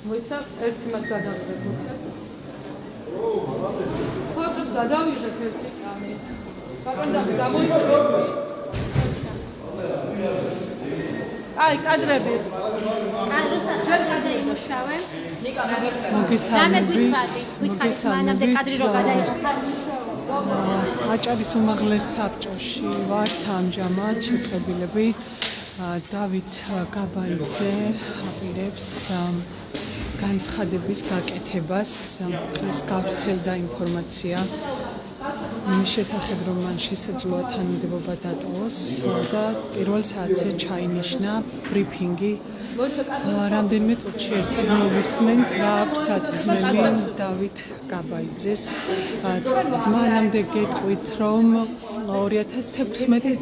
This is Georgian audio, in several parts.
მოიცა ერთი მას გადავიღებ მოიცა ფოტოს გადავიღებ ერთი წამი ბატონო გამოიწვევი აი კადრები გადაიღო შავე მოგესალმებით მანამდე კადრი რო გადაიღო აჭარის უმაღლეს საბჭოში ვართ ამჟამად შეწყებილები დავით გაბაიძე აპირებს განცხადების გაკეთებას დღეს გავრცელდა ინფორმაცია იმის შესახებ რომ მან შესაძლოა თანამდებობა დატოვოს და პირველ საათზე ჩაინიშნა ბრიფინგი რამდენიმე წუთში ერთად მოვისმენთ რა სათქმელი დავით გაბაიძეს მანამდე გეტყვით რომ 2016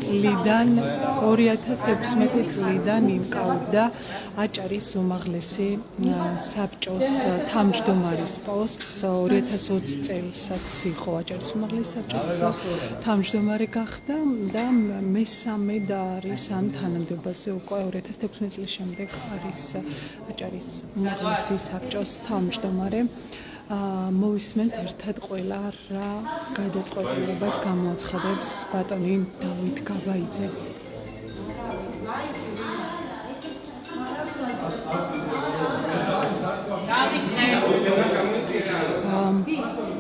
წლიდან იმკავდა აჭარის უმაღლესი საბჭოს თავმჯდომარის პოსტს 2020 წელსაც იყო აჭარის უმაღლესი საბჭოს თავმჯდომარე გახდა და მესამე და არის ამ თანამდებობაზე უკვე 2016 წლის შემდეგ არის აჭარის უმაღლესი საბჭოს თავმჯდომარე მოვისმენთ ერთად ყველა რა გადაწყვეტილებას გამოაცხადებს ბატონი დავით გაბაიძე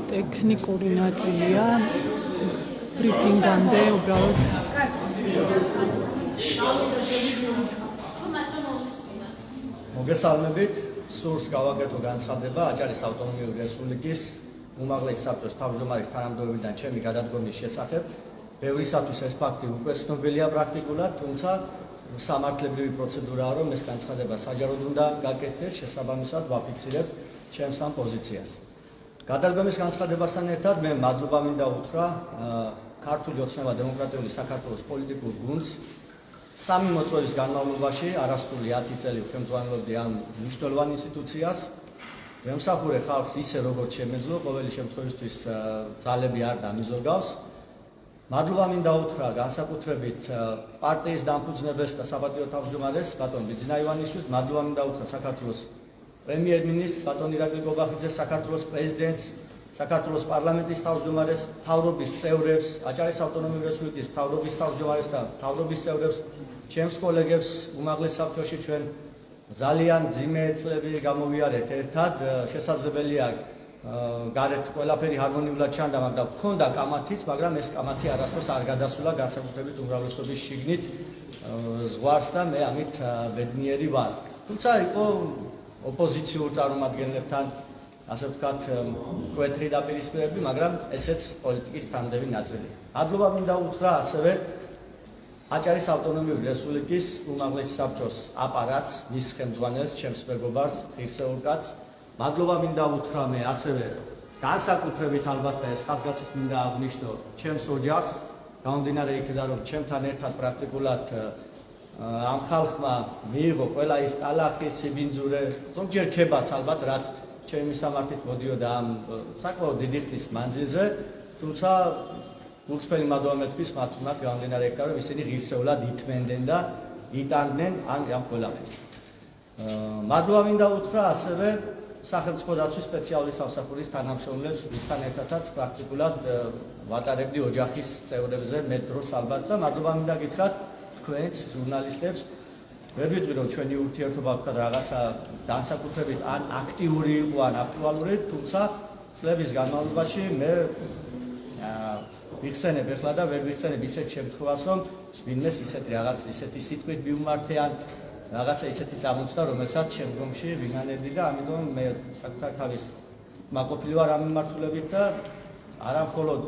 ტექნიკური ნაწილია ბრიფინგამდე უბრალოდ მოგესალმებით სურს გავაკეთო განცხადება აჭარის ავტონომიური რესპუბლიკის უმაღლესი საბჭოს თავმჯდომარის თანამდებობიდან ჩემი გადადგომის შესახებ. ბევრისათვის ეს ფაქტი უკვე ცნობილია პრაქტიკულად, თუმცა სამართლებრივი პროცედურაა, რომ ეს განცხადება საჯაროდ უნდა გაკეთდეს, შესაბამისად ვაფიქსირებ ჩემს ამ პოზიციას. გადადგომის განცხადებასთან ერთად მე მადლობა მინდა უთხრა ქართული ოცნება დემოკრატიული საქართველოს პოლიტიკურ გუნდს. 3 მოწვევის განმავლობაში არასრული 10 წელი ხელმძღვანელობდი ამ მნიშვნელოვან ინსტიტუციას. ვემსახურე ხალხს ისე როგორც შემეძლო, ყოველი შემთხვევისთვის ძალები არ დამიზოგავს. მადლობა მინდა უთხრა განსაკუთრებით პარტიის დამფუძნებელს და საპატიო თავმჯდომარეს ბატონ ბიძინა ივანიშვილს. მადლობა მინდა უთხრა საქართველოს პრემიერ-მინისტრს ბატონ ირაკლი გობახიძეს, საქართველოს პრეზიდენტს, საქართველოს პარლამენტის თავმჯდომარეს, მთავრობის წევრებს, აჭარის ავტონომიური რესპუბლიკის მთავრობის თავმჯდომარეს და მთავრობის წევრებს, ჩემს კოლეგებს უმაღლეს საბჭოში ჩვენ ძალიან მძიმე წლები გამოვიარეთ ერთად. შესაძლებელია გარეთ ყველაფერი ჰარმონიულად ჩანდა, მაგრამ ჰქონდა კამათიც, მაგრამ ეს კამათი არასდროს არ გადასულა განსაკუთრებით უმრავლესობის შიგნით ზღვარს და მე ამით ბედნიერი ვარ. თუმცა იყო ოპოზიციურ წარმომადგენლებთან ასე ვთქვათ, მკვეთრი დაპირისპირებები, მაგრამ ესეც პოლიტიკის თანმდევი ნაწილია. მადლობა მინდა უთხრა ასევე აჭარის ავტონომიური რესპუბლიკის უმაღლესი საბჭოს აპარატს, მის ხელმძღვანელს, ჩემს მეგობარს, ღირსეულ კაცს. მადლობა მინდა უთხრა მე ასევე განსაკუთრებით ალბათ და ეს ხაზგასმით მინდა აღნიშნო ჩემს ოჯახს, გამომდინარე იქიდან რომ ჩემთან ერთად პრაქტიკულად ამ ხალხმა მიიღო ყველა ის ტალახი, სიბინძურე, ზოგჯერ ქებაც ალბათ რაც ჩემი სამართით მოდიოდა ამ საკმაოდ დიდი ხნის მანძილზე, თუმცა გულწრფელი მადლობა მეთქვის მათ გამომდინარე იქიდან რომ ისინი ღირსეულად ითმენდნენ და იტანდნენ ამ ყველაფერს. მადლობა მინდა უთხრა ასევე სახელმწიფო დაცვის სპეციალური სამსახურის თანამშრომლებს, ვისთან ერთადაც პრაქტიკულად ვატარებდი ოჯახის წევრებზე მეტ დროს ალბათ და მადლობა მინდა გითხრათ თქვენს ჟურნალისტებს. ვერ ვიტყვი რომ ჩვენი ურთიერთობა ვთქვათ რაღაცა განსაკუთრებით ან აქტიური იყო ან აქტუალური, თუმცა წლების განმავლობაში მე ვიხსენებ ეხლა და ვერ ვიხსენებ ისეთ შემთხვევას, რომ ვინმეს ისეთი სიტყვით მივმართე ან რაღაცა ისეთი წამოწდა, რომელსაც შემდგომში ვინანებდი და ამიტომ მე საკუთარ თავის მაყოფილი ვარ ამ მიმართულებით და არა მხოლოდ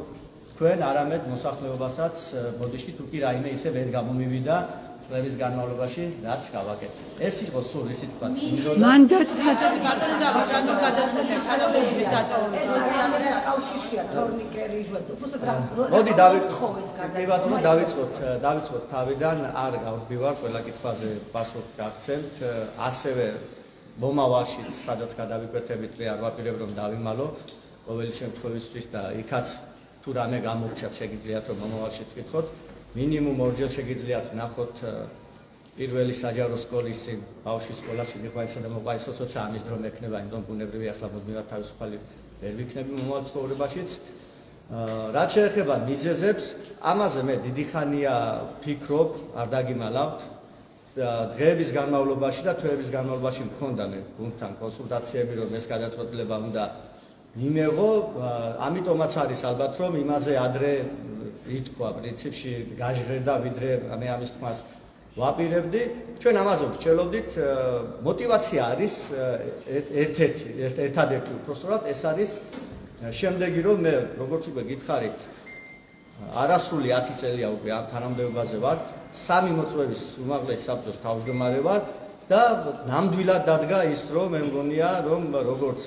თქვენ, არამედ მოსახლეობასაც ბოდიში თუ კი რაიმე ისე ვერ გამომივიდა წლების განმავლობაში, რაც გავაკეთე. ეს იყო სულ ისე თქვაც მანდატსაც ბატონო გადაწყვეტეს თანამდებობის დატოვებას. კავშირშია თორნიკერი იშვაც. უბრალოდ მოდი დავიწყოთ თავიდან, არ გავდივარ ყველა კითხვაზე პასუხ გაგცემთ. ასევე მომავალშიც სადაც გადავიკვეთებით, მე არ ვაპირებ რომ დავიმალო ყოველი შემთხვევისთვის და იქაც თუ რამე გამორჩათ შეგიძლიათ რომ მომავალში თქვითხოთ. მინიმუმ ორჯერ შეგიძლიათ ნახოთ პირველი საჯარო სკოლის ბავშვის სკოლაში მიყვარისა და მოყვარისო თორსა ამის დრო მექნება, იმიტომ ბუნებრივი ახლა მოდმევარ თავისუფალი ვერ ვიქნები მომავალ ცხოვრებაშიც. რაც შეეხება მიზეზებს, ამაზე მე დიდი ხანია ვფიქრობ, არ დაგიმალავთ. დღეების განმავლობაში და თვეების განმავლობაში მქონდა მე გუნდთან კონსულტაციები, რომ ეს გადაწყვეტილება უნდა მიმეღო, ამიტომაც არის ალბათ, რომ იმაზე ადრე ითქვა პრინციპში გაჟღერდა, ვიდრე მე ამის თქმას ვაპირებდი. ჩვენ ამაზე ვრჩელობდით, мотивация არის ერთადერთი უпростоრად ეს არის შემდეგი, რომ მე როგორც უკვე გითხარით, არასრული 10 წელია უკვე ამ თანამდებობაზე ვარ, 3 მოწვევის უმაღლესი საბჭოს თავმჯდომარე ვარ და ნამდვილად დადგა ის, რომ მე მგონია, რომ როგორც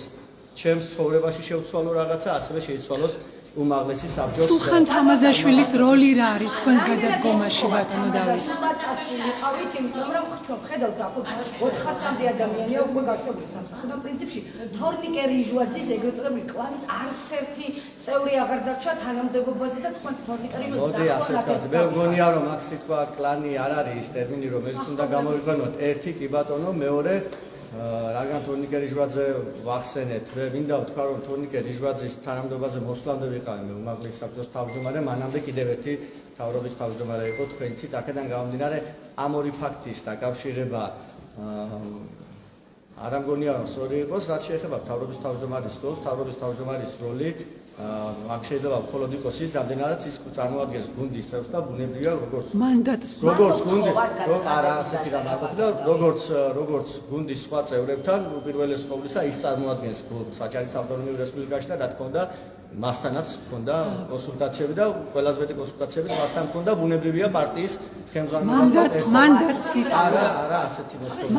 ჩემს ცხოვრებაში შევცვალო რაღაცა, ასევე შეიცვალოს უმაღლესი საბჭოს. სულხან თამაზაშვილის როლი რა არის თქვენს გადადგომაში, ბატონო დავით? ვიყავით, იმიტომ რომ ჩვენ ხედავთ და 400-მდე ადამიანია უკვე გაშვებული სამსახურში და პრინციპში თორნიკე რიჟვაძის ეგრეთ წოდებული კლანის არც ერთი წევრი აღარ დარჩა თანამდებობაზე და თქვენ თორნიკე რიჟვაძის მოდი ასე ვთქვათ, მე მგონია რომ აქ სიტყვა კლანი არ არის ის ტერმინი, რომელიც უნდა გამოვიყენოთ. ერთი კი ბატონო, მეორე რადგან თორნიკე რიჟვაძე ვახსენეთ, მე მინდა ვთქვა, რომ თორნიკე რიჟვაძის თანამდებობაზე მოსვლამდე ვიყავი მე უმაღლესი საბჭოს თავმჯდომარე, მანამდე კიდევ ერთი მთავრობის თავმჯდომარე იყო თქვენიცით. აქედან გამომდინარე, ამ ორი ფაქტის დაკავშირება არ მგონია რომ სწორი იყოს, რაც შეეხება მთავრობის თავმჯდომარის როლს, მთავრობის თავმჯდომარის როლი აქ შეიძლება მხოლოდ იყოს ის, რამდენადაც ის წარმოადგენს გუნდის წევრს და ბუნებრივია როგორც გუნდი, არა ასეთი რამ არ მოხდა, როგორც გუნდის სხვა წევრებთან უპირველეს ყოვლისა ის წარმოადგენს საჯარის ავტონომიურ რესპუბლიკაში და რა თქმა უნდა მასთანაც ჰქონდა კონსულტაციები და ყველაზე მეტი კონსულტაციები მასთან ჰქონდა ბუნებრივია პარტიის ხელმძღვანელობასთან. მანდატს არა ასეთი მოთხოვნა.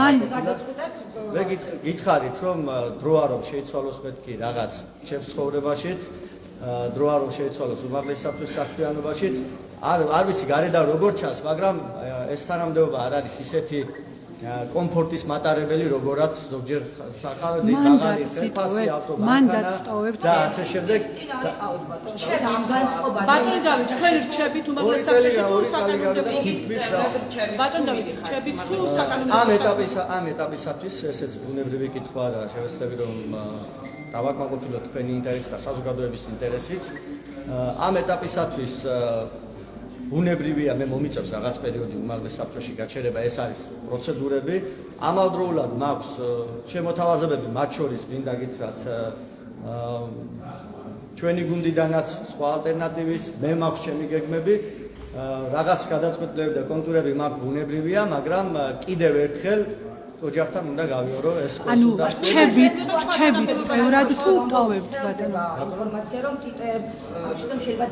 მე გითხარით რომ დროა რომ შეიცვალოს მეთქი რაღაც ჩემს ცხოვრებაშიც, დროა რომ შეიცვალოს უმაღლესი საბჭოს საქმიანობაშიც, არ ვიცი გარედან როგორ ჩანს, მაგრამ ეს თანამდებობა არ არის ისეთი კომფორტის მატარებელი, როგორაც ზოგჯერ სახალხო მაღალი ხელფასი ავტომატი და ასე შემდეგ. ბატონო დავით, თქვენ რჩებით უმაღლეს საბჭოში თუ საკანონმდებლო? ბატონო დავით, რჩებით თუ საკანონმდებლო? ამ ეტაპისათვის ესეც ბუნებრივი კითხვაა და შევეცდები რომ დავაკმაყოფილოთ თქვენი ინტერესი და საზოგადოების ინტერესიც. ამ ეტაპისათვის ბუნებრივია მე მომიწევს რაღაც პერიოდი უმაღლეს საბჭოში გაჩერება, ეს არის პროცედურები. ამავდროულად მაქვს შემოთავაზებები, მათ შორის მინდა გითხრათ ჩვენი გუნდიდანაც სხვა ალტერნატივის, მე მაქვს ჩემი გეგმები, რაღაც გადაწყვეტილებები და კონტურები მაქვს ბუნებრივია, მაგრამ კიდევ ერთხელ ოჯახთან უნდა გავიორო ეს კონსულტაცია. რჩებით წევრად თუ ტოვებთ ბატონო? ინფორმაცია რომ თვითონ შეიძლება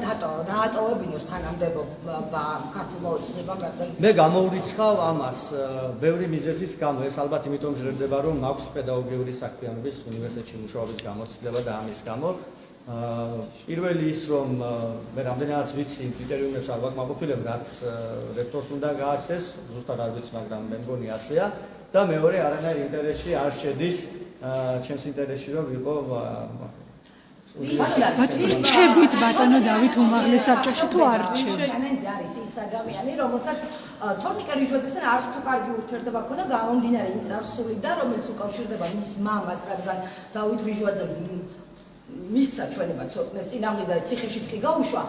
დაატოვებინოს თანამდებობა ქართულმა ოცნებამ, რადგან მე გამოურიცხავ ამას ბევრი მიზეზის გამო, ეს ალბათ იმიტომ ჟღერდება, რომ მაქვს პედაგოგიური საქმიანობის უნივერსიტეტში მუშაობის გამოცდილება და ამის გამო. პირველი ის რომ მე რამდენადაც ვიცი კრიტერიუმებს არ ვაკმაყოფილებ, რაც რექტორს უნდა გააცეს, ზუსტად არ ვიცი, მაგრამ მე მგონი ასეა. და მეორე არანაირ ინტერესში არ შედის ჩემს ინტერესში რომ ვიყო რჩებით ბატონო დავით უმაღლეს საბჭოში თუ არ რჩებით? განენძე არის ის ადამიანი, რომელსაც თორნიკე რიჟვაძესთან არც თუ კარგი ურთიერთობა ჰქონდა, გამომდინარე იმ წარსულიდან, რომელიც უკავშირდება მის მამას, რადგან დავით რიჟვაძე მისცა ჩვენება ცოტნეს წინამდე და ციხეშიც კი გაუშვა.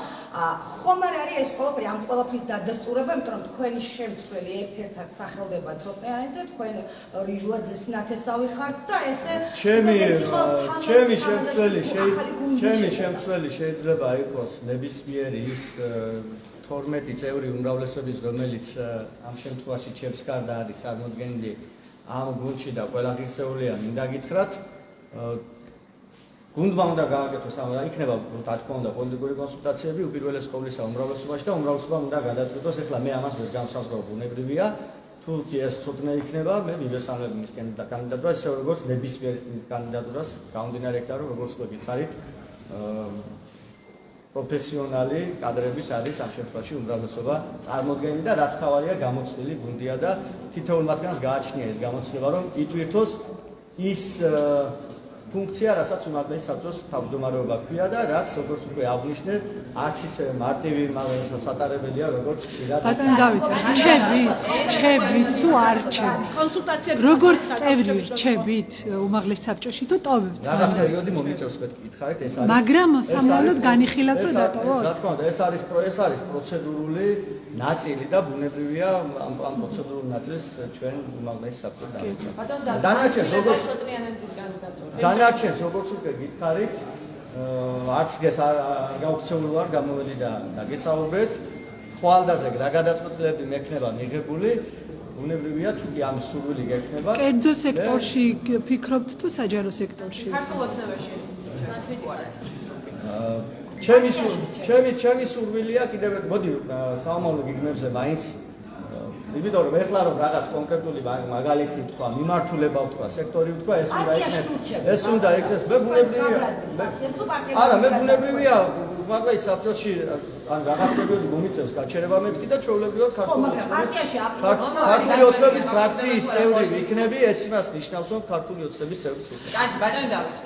ხომ არ არის ეს ყველაფერი ამ ყველაფრის დადასტურება, იმიტომ რომ თქვენი შემცვლელი ერთ-ერთად სახელდება ცოტნეანიძე, თქვენ რიჟვაძეს ნათესავი ხართ და ესე ჩემი შემცვლელი შეიძლება იყოს ნებისმიერი ის 12 წევრი უმრავლესობის, რომელიც ამ შემთხვევაში ჩემს გარდა არის წარმოდგენილი ამ გუნდში და ყველა ღირსეულია მინდა გითხრათ. გუნდმა უნდა გააკეთოს ამ და იქნება რა თქმა უნდა პოლიტიკური კონსულტაციები უპირველეს ყოვლისა უმრავლესობაში და უმრავლესობამ უნდა გადაწყვეტოს. ეხლა მე ამას ვერ განსაზღვრავ, ბუნებრივია. თუ კი ეს ცოტნე იქნება, მე მივესალმები მის კანდიდატურას, ისე როგორც ნებისმიერ კანდიდატურას, გამომდინარე იქიდან რომ როგორც თქვი გითხარით, პროფესიონალი კადრებით არის ამ შემთხვევაში უმრავლესობა წარმოდგენილი და რაც თავარია გამოცდილი გუნდია და თითოეულ მათგანს გააჩნია ეს გამოცდილება, რომ ითვირთოს ის ფუნქცია, რასაც უმაღლესი საბჭოს თავმჯდომარეობა ჰქვია და რაც როგორც უკვე აღნიშნეთ, არც ისე მარტივი სატარებელია, როგორც ხშირად. ბატონო დავით, რჩებით თუ არ რჩებით? კონსულტაციები როგორც წევრი რჩებით უმაღლეს საბჭოში თუ ტოვებთ? რაღაც პერიოდი მომიწევს მეთქი გითხარით, ეს არის. მაგრამ სამწუხაროდ განიხილავთ რომ დატოვოთ? რა თქმა უნდა, ეს არის პროცედურული ნაწილი და ბუნებრივია ამ პროცედურულ ნაწილს ჩვენ უმაღლეს საბჭოს დავიცავთ. დანარჩენს როგორც უკვე გითხარით, არც ეს არ გაუქცეულ ვარ გამოვედი და დაგესაუბრეთ. ხვალდაზე რა გადაწყვეტილებები მექნება მიღებული, ბუნებრივია თუ კი ამ სურვილი გექნება. კერძო სექტორში ფიქრობთ თუ საჯარო სექტორში? ქართულ ოცნებაში. ჩემი სურვილია კიდევ მოდი საომავლო გიგმებზე მაინც იმიტომ რომ ეხლა რომ რაღაც კონკრეტული მაგალითი თქვა, მიმართულება თქვა, სექტორი თქვა, ეს უნდა იქნეს. მე ბუნებრივია. არა, მე ბუნებრივია, უმაღლეს საბჭოში ან რაღაც პერიოდი მომიწევს გაჩერება მეთქი და ჩვეულებრივად ქართული ოცნების ფრაქციის წევრი ვიქნები, ეს იმას ნიშნავს, რომ ქართული ოცნების წევრი ვიქნები. კაი, ბატონო დავით,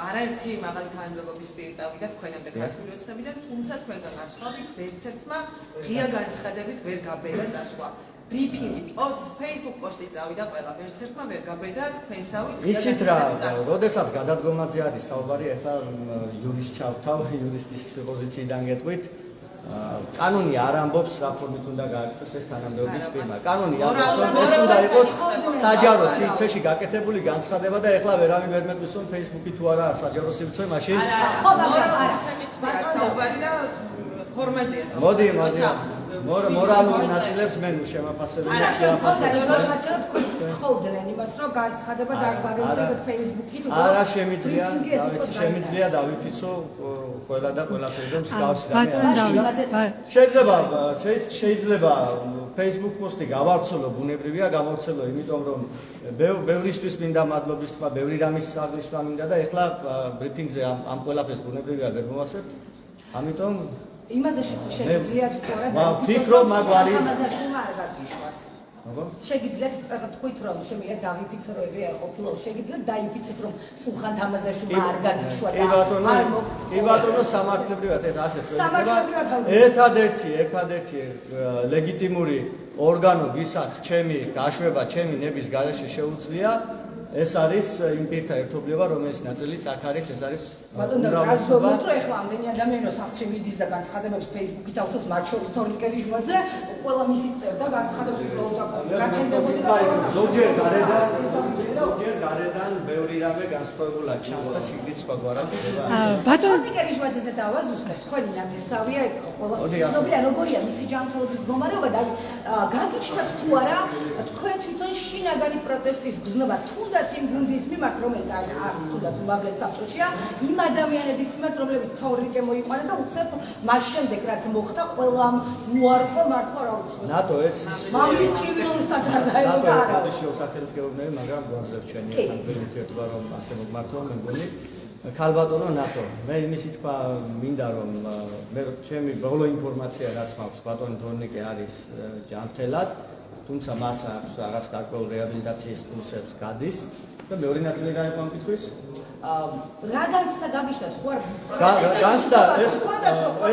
არაერთი მაღალი თანამდებობის პირი წავიდა თქვენამდე ქართული ოცნებიდან, თუმცა თქვენგან განსხვავებით ვერც ერთმა ღია განცხადებით ვერ გაბედა წასვლა. ბრიფინგი, Facebook პოსტი წავიდა ყველა, ვერც ერთმა ვერ გაბედა თქვენსავით. იცით რა, როდესაც გადადგომაზე არის საუბარი, ახლა იურისტ ჩავთავ, იურისტის პოზიციიდან გეტყვით. კანონი არ ამბობს რა ფორმით უნდა გააკეთოს ეს თანამდებობის პირმა. კანონი ამბობს, რომ ეს უნდა იყოს საჯარო სივრცეში გაკეთებული განცხადება და ახლა ვერავინ ვერ მეტყვის, რომ Facebook-ი თუ არა საჯარო სივრცე, მაშინ საუბარი და ფორმაზეა. მოდი. მორალური ნაწილებს მე ნუ შემაფასებელი ხოვდნენ იმას, რომ განცხადება დაგვაგებინოთ Facebook-ი თუ არა შემიძლია დავიფიცო ყველა და ყველაფერი რომ მსგავსი შეიძლება Facebook პოსტი გავავრცელო, ბუნებრივია გამავრცელო, იმიტომ რომ ბევრისთვის მინდა მადლობის თქვა, ბევრი რამის აღნიშნა მინდა და ეხლა ბრიფინგზე ამ ყველაფერს ბუნებრივია ვერ მოვასებთ. ამიტომ იმაზე შეგიძლიათ თორე ვფიქრობ მაგვარი თამაზაშვილმა არ გაგიშვათ. შეგიძლიათ თქვით რომ შემიძლია დავიფიცო რომ ეგრე არ ყოფილა, შეგიძლიათ დაიფიცოთ რომ სულხან თამაზაშვილმა არ გაგიშვათ. კი ბატონო სამართლებრივად ეს ასე ხდება. ერთადერთი ლეგიტიმური ორგანო, ვისაც ჩემი გაშვება, ჩემი ნების გარეშე შეუძლია, ეს არის იმ პირთა ერთობლივება, რომელიც ნაწილიც აქ არის, ეს არის უმრავლესობა. ბატონო, რომ ეხლა ამდენი ადამიანი რო სახლში მიდის და განცხადებებს Facebook-ით ავსოს, მათ შორის თორნიკე ჟუაძე, ყველა მისი წერდა განცხადებს უბრალოდ გაჩენდებოდი და ზოგჯერ გარედან ბევრი რამე განსხვავებულა ჩანს და შიგნით სხვაგვარად ხდება. ბატონო, თორნიკე ჟუაძეზე დავაზუსტებ, თქვენი ნათესავია იქ ყველა ცნობილია როგორია მისი ჯანმრთელობის მდგომარეობა და გაგიჩნდათ თუ არა თქვენ თვითონ შინაგანი პროტესტის გზნობა თუნდაც იმ გუნდის მიმართ, რომელიც არ თუნდაც უმაღლეს საბჭოშია, იმ ადამიანების მიმართ, რომლებიც თორნიკე მოიყვანა და უცებ მას შემდეგ რაც მოხდა, ყველამ უარყო მართლა რა უცებ. ნატო ეს მამის კრიმინალისტად არ დაეღო არა. ნატოში სახელმწიფოებრივი, მაგრამ გვანძლევს ჩვენი ურთიერთობა რომ ასე მოგმართვა, მე მგონი ქალბატონო ნატო. მე იმისი თქვა მინდა რომ მე ჩემი ბოლო ინფორმაცია რაც მაქვს, ბატონი თორნიკე არის ჯანმრთელად, თუმცა მას აქვს რაღაც გარკვეულ რეაბილიტაციის კურსებს გადის და მეორე ნაწილი რა იყო ამკითხვის? რა განცდა გაგიშვათ, ხო არ განცდა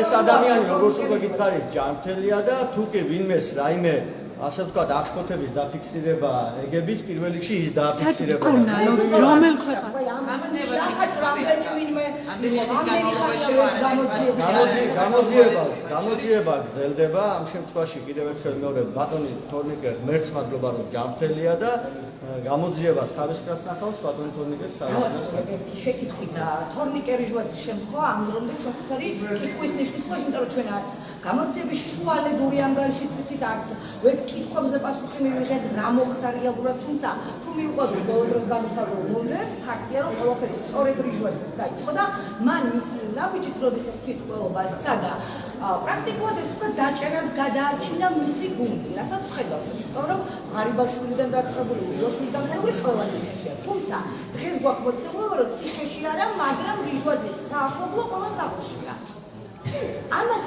ეს ადამიანი როგორც უკვე გითხარით ჯანმრთელია და თუ კი ვინმეს რაიმე ასე ვთქვათ აღშფოთების დაფიქსირება ეგების პირველ რიგში ის დააფიქსირება. რომელ ქვეყანაში? გამოძიება გრძელდება ამ შემთხვევაში კიდევ ერთხელ მეორე ბატონი თორნიკე ღმერთს მადლობა რომ ჯანმრთელია და გამოძიებას თავისკაც ნახავს ბატონი თორნიკეს ერთი შეკითხვით თორნიკე ჟუაძის შემთხვევა ამ დრომდე ჩვენ ხარი კითხვის ნიშნის ხო იმიტომ რომ ჩვენ არც გამოძიების შუალედური ანგარიშიც ვიცით არც ვერც კითხვებზე პასუხი მივიღეთ რა მოხდა რეალურად თუმცა თუ მიუყვებით ბოლო დროს განვითარებულ ნომრებს ფაქტია რომ ყველაფერი სწორედ ჟუაძის დაიწყო და მან მისი ნაბიჯით როდესაც თვითმკვლელობა სცადა პრაქტიკულად ეს უკვე დაჭერას გადაარჩინა მისი გუნდი რასაც ვხედავთ იმიტომ რომ ღარიბაშვილიდან დაწყებული ილოშვილიდან მეორე ყველა ციხეშია თუმცა დღეს გვაქვს მოცემულობა რომ ციხეში არა მაგრამ ჟუაძის საახლობლო ყველა სახლშია ამას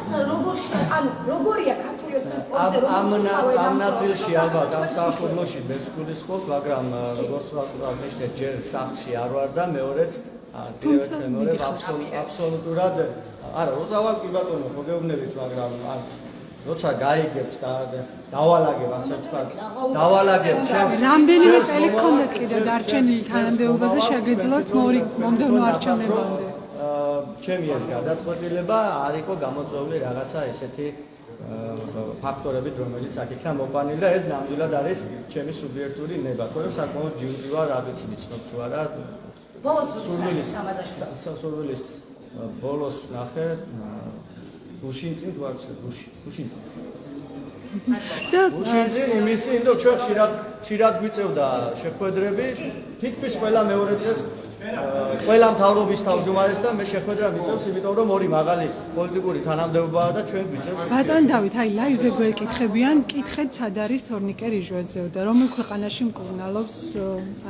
როგორია ქართული ოცნების პოზიცია ამ ნაწილში ალბათ ამ საახლობლოში მეც გულისხმობ მაგრამ როგორც აღნიშნეთ ჯერ სახლში არ ვარ და მეორეც თუმცა აბსოლუტურად არა როცა კი ბატონო ხო გეუბნებით მაგრამ როცა გაიგებთ და დავალაგებ ასე ვთქვათ დავალაგებ ჩემს რამდენიმე წელი გქონდათ კიდე დარჩენილი თანამდებობაზე შეგეძლოთ მომდევნო არჩევნებამდე ჩემი ეს გადაწყვეტილება არ იყო გამოწვეული რაღაცა ესეთი ფაქტორებით რომელიც აქ იქნა მოყვანილი და ეს ნამდვილად არის ჩემი სუბიექტური ნება თორემ საკმაოდ ჯიუტი ვარ არ ვიცი მიცნობ თუ არა ბოლოს სურვილის ბოლოს ნახე გუშინწინ თუ არ ვიცი გუშინწინ იმისი ინდო ჩვენ ხშირად გვიწევდა შეხვედრები თითქმის ყველა მეორე დღეს ყველა მთავრობის თავმჯდომარესთან მე შეხვედრა მიწევს იმიტომ რომ ორი მაღალი პოლიტიკური თანამდებობაა და ჩვენ გვიწევს ბატონ დავით აი ლაივზე გვეკითხებიან კითხეთ სად არის თორნიკე რიჟვაძე და რომელ ქვეყანაში მკურნალობს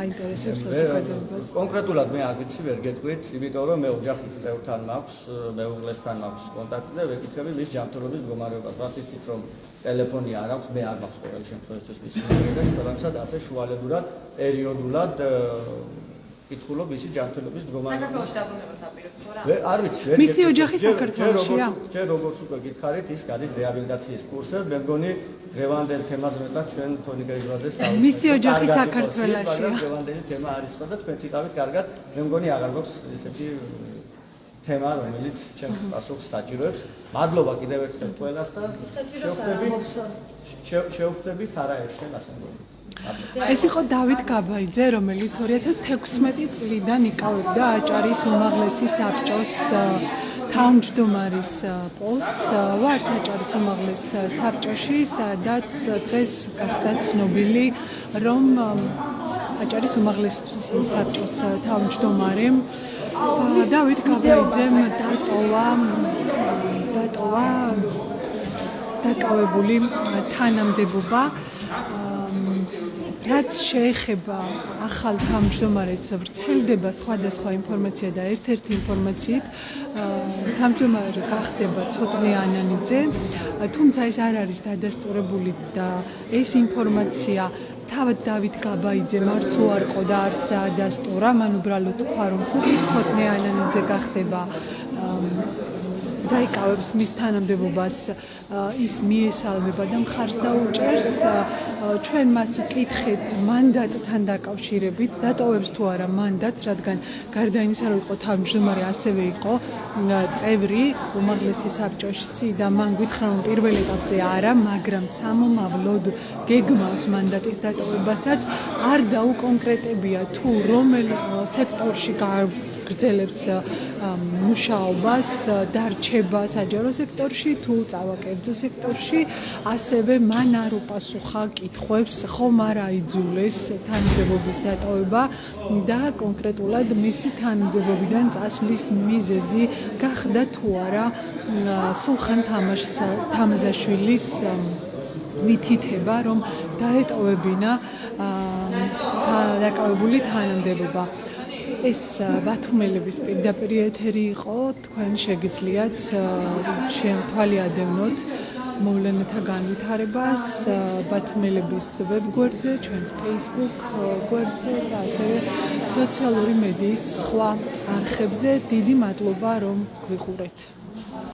აინტერესებს საზოგადოებას კონკრეტულად მე არ ვიცი ვერ გეტყვით იმიტომ რომ მე ოჯახის წევრთან მაქვს მეუღლესთან მაქვს კონტაქტი და ვეკითხები მის ჯანმრთელობის მდგომარეობას რაც ისიც რომ ტელეფონი არ აქვს მე არ მაქვს ყოველ შემთხვევაში მის ნომერი და შესაბამისად ასე შუალედურად პერიოდულად კითხულობ ისი ჯანმრთელობის მდგომარეობას. საქართველოს დაბრუნებას აპირებთ ხო რა? არ ვიცი, მისი ოჯახი საქართველოშია. ჩვენ როგორც უკვე გითხარით, ის გადის რეაბილიტაციის კურსზე. მე მგონი დღევანდელ თემაზე მეტად ჩვენ თორნიკე რიჟვაძეს დავით. მისი ოჯახი საქართველოშია. დღევანდელი თემა არის ხო და თქვენ ციტავით კარგად. მე მგონი აღარ გვაქვს ესეთი თემა, რომელიც ჩემ პასუხს საჭიროებს. მადლობა კიდევ ერთხელ ყველას და შევხვდებით არაერთხელ ასე მგონი. ეს იყო დავით გაბაიძე, რომელიც 2016 წლიდან იკავებდა აჭარის უმაღლესი საბჭოს თავმჯდომარის პოსტს. ვართ აჭარის უმაღლეს საბჭოში, სადაც დღეს გახდა ცნობილი, რომ აჭარის უმაღლესი საბჭოს თავმჯდომარემ დავით გაბაიძემ დატოვა დაკავებული თანამდებობა. რაც შეეხება ახალ თავმჯდომარეს ვრცელდება სხვადასხვა ინფორმაცია და ერთ-ერთი ინფორმაციით თავმჯდომარე გახდება ცოტნე ანანიძე, თუმცა ეს არ არის დადასტურებული და ეს ინფორმაცია თავად დავით გაბაიძემ არც უარყო და არც დაადასტურა, მან უბრალოდ თქვა რომ თუ ცოტნე ანანიძე გახდება დაიკავებს მის თანამდებობას ის მიესალმება და მხარს დაუჭერს ჩვენ მას ვკითხეთ მანდატთან დაკავშირებით დატოვებს თუ არა მანდატს რადგან გარდა იმისა რომ იყო თავმჯდომარე ასევე იყო წევრი უმაღლესი საბჭოში და მან გითხრა რომ პირველ ეტაპზე არა მაგრამ სამომავლოდ გეგმავს მანდატის დატოვებასაც არ დაუკონკრეტებია თუ რომელ სექტორში გრძელებს მუშაობას დარჩება საჯარო სექტორში თუ წავა კერძო სექტორში ასევე მან არ უპასუხა კითხვებს ხომ არ აიძულეს თანამდებობის დატოვება და კონკრეტულად მისი თანამდებობიდან წასვლის მიზეზი გახდა თუ არა სულხან თამაზაშვილის მითითება რომ დაეტოვებინა დაკავებული თანამდებობა ეს ბათუმელების პირდაპირ ეთერი იყო, თქვენ შეგიძლიათ თვალი ადევნოთ მოვლენათა განვითარებას ბათუმელების ვებგვერდზე, ჩვენს Facebook გვერდზე და ასევე სოციალური მედიის სხვა არხებზე. დიდი მადლობა რომ გვიყურეთ.